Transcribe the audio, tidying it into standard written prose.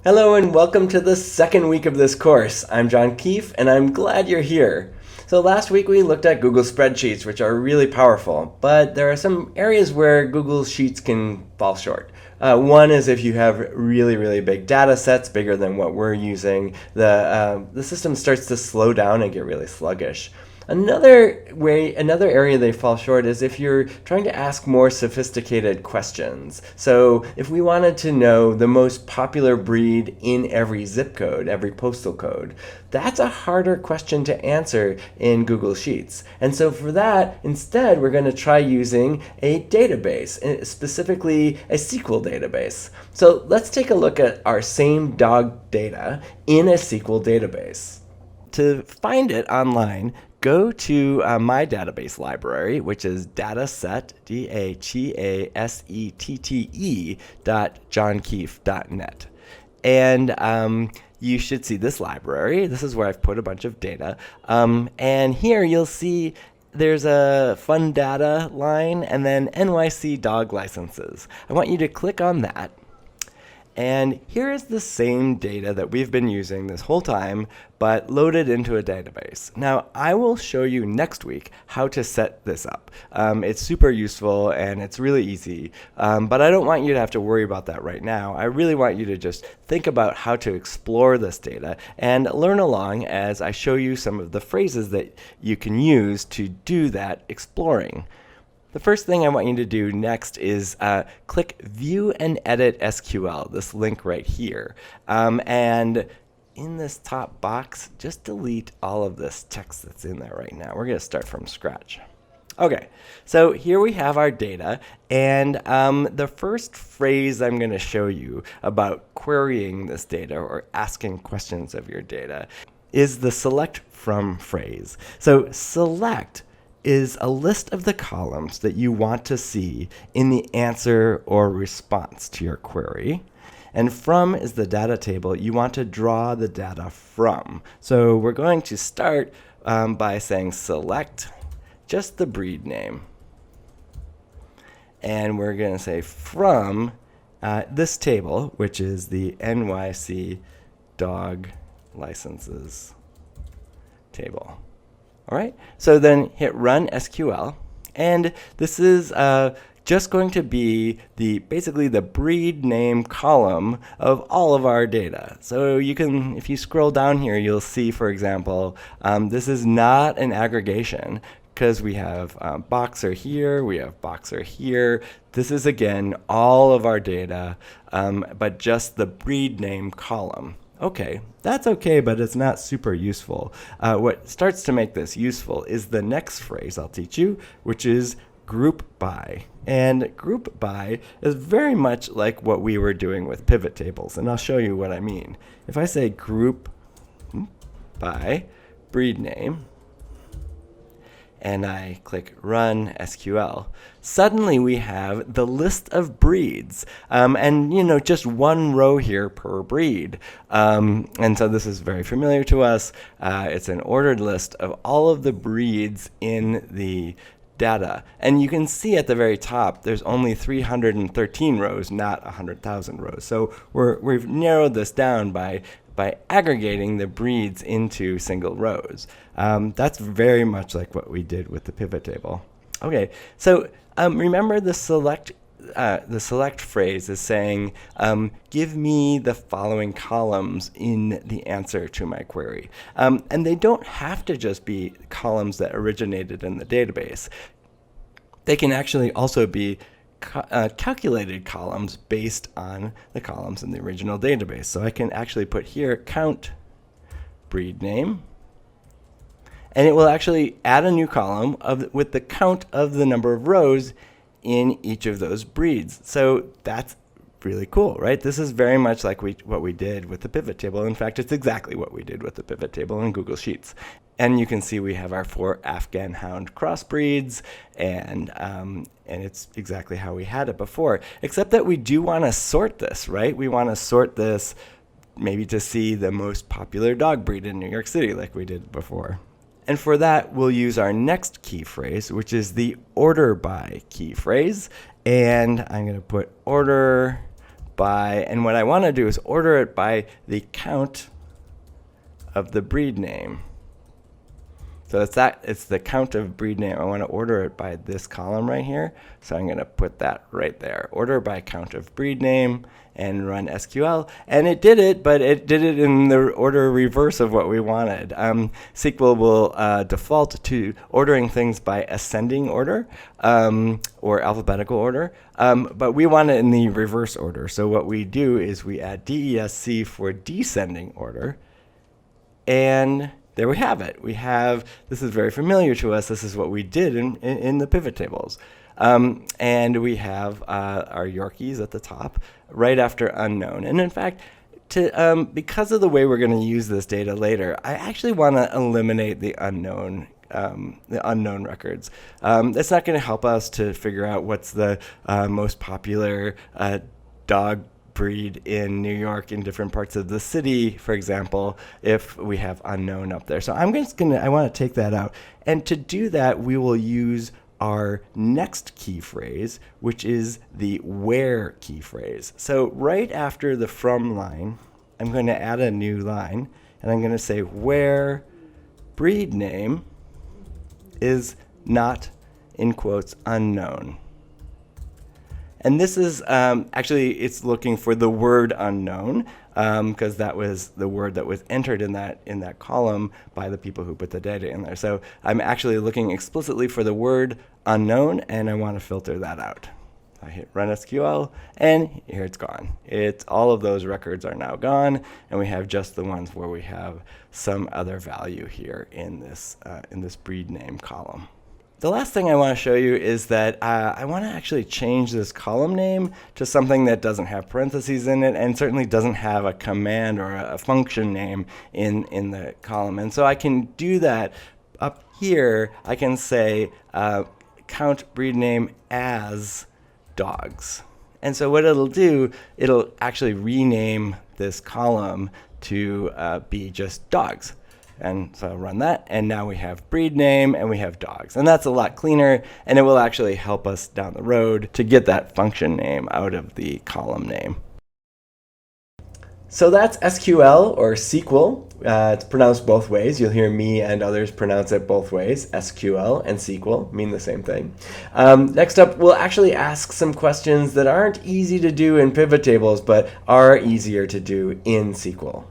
Hello and welcome to the second week of this course. I'm John Keefe and I'm glad you're here. So last week we looked at Google spreadsheets, which are really powerful, but there are some areas where Google Sheets can fall short. One is if you have really big data sets, bigger than what we're using, the system starts to slow down and get really sluggish. Another area they fall short is if you're trying to ask more sophisticated questions. So if we wanted to know the most popular breed in every zip code, every postal code, that's a harder question to answer in Google Sheets. And so for that, instead, we're going to try using a database, specifically a SQL database. So let's take a look at our same dog data in a SQL database. To find it online, go to my database library, which is dataset, DATASETTE.johnkeefe.net. And you should see this library. This is where I've put a bunch of data. And here you'll see there's a fun data line and then NYC dog licenses. I want you to click on that. And here is the same data that we've been using this whole time, but loaded into a database. Now, I will show you next week how to set this up. It's super useful and it's really easy, but I don't want you to have to worry about that right now. I really want you to just think about how to explore this data and learn along as I show you some of the phrases that you can use to do that exploring. The first thing I want you to do next is click View and Edit SQL, this link right here. And in this top box, just delete all of this text that's in there right now. We're going to start from scratch. Okay, so here we have our data, and the first phrase I'm going to show you about querying this data or asking questions of your data is the select from phrase. So select is a list of the columns that you want to see in the answer or response to your query. And from is the data table you want to draw the data from. So we're going to start by saying select just the breed name. And we're going to say from this table, which is the NYC dog licenses table. All right, so then hit Run SQL, and this is just going to be basically the breed name column of all of our data. So you can, if you scroll down here, you'll see, for example, this is not an aggregation because we have Boxer here, we have Boxer here. This is, again, all of our data, but just the breed name column. Okay, that's okay, but it's not super useful. What starts to make this useful is the next phrase I'll teach you, which is group by. And group by is very much like what we were doing with pivot tables, and I'll show you what I mean. If I say group by breed name, and I click Run SQL, suddenly we have the list of breeds, and just one row here per breed. And so this is very familiar to us. It's an ordered list of all of the breeds in the data. And you can see at the very top, there's only 313 rows, not 100,000 rows. So we've narrowed this down by aggregating the breeds into single rows. That's very much like what we did with the pivot table. Okay, so remember the select phrase is saying, give me the following columns in the answer to my query. And they don't have to just be columns that originated in the database. They can actually also be calculated columns based on the columns in the original database. So I can actually put here count breed name, and it will actually add a new column with the count of the number of rows in each of those breeds. So that's really cool, right? This is very much like what we did with the pivot table. In fact, it's exactly what we did with the pivot table in Google Sheets. And you can see we have our 4 Afghan Hound crossbreeds, and it's exactly how we had it before, except that we do want to sort this, right? We want to sort this maybe to see the most popular dog breed in New York City like we did before. And for that, we'll use our next key phrase, which is the order by key phrase. And I'm going to put order by, and what I want to do is order it by the count of the breed name. So it's the count of breed name. I want to order it by this column right here. So I'm going to put that right there. Order by count of breed name and run SQL. And it did it, but it did it in the order reverse of what we wanted. SQL will default to ordering things by ascending order or alphabetical order. But we want it in the reverse order. So what we do is we add DESC for descending order. And there we have it. This is very familiar to us. This is what we did in the pivot tables. And we have our Yorkies at the top right after unknown. And in fact, because of the way we're going to use this data later, I actually want to eliminate the unknown records. That's not going to help us to figure out what's the most popular dog breed in New York in different parts of the city, for example, if we have unknown up there. So I want to take that out. And to do that, we will use our next key phrase, which is the where key phrase. So right after the from line, I'm going to add a new line, and I'm going to say where breed name is not, in quotes, unknown. And this is actually, it's looking for the word unknown, because that was the word that was entered in that column by the people who put the data in there. So I'm actually looking explicitly for the word unknown, and I want to filter that out. I hit run SQL, and here it's gone. All of those records are now gone, and we have just the ones where we have some other value here in this breed name column. The last thing I want to show you is that I want to actually change this column name to something that doesn't have parentheses in it and certainly doesn't have a command or a function name in the column. And so I can do that up here. I can say count breed name as dogs. And so what it'll do, it'll actually rename this column to be just dogs. And so I'll run that, and now we have breed name and we have dogs. And that's a lot cleaner, and it will actually help us down the road to get that function name out of the column name. So that's SQL or SQL. It's pronounced both ways. You'll hear me and others pronounce it both ways. SQL and SQL mean the same thing. Next up, we'll actually ask some questions that aren't easy to do in pivot tables, but are easier to do in SQL.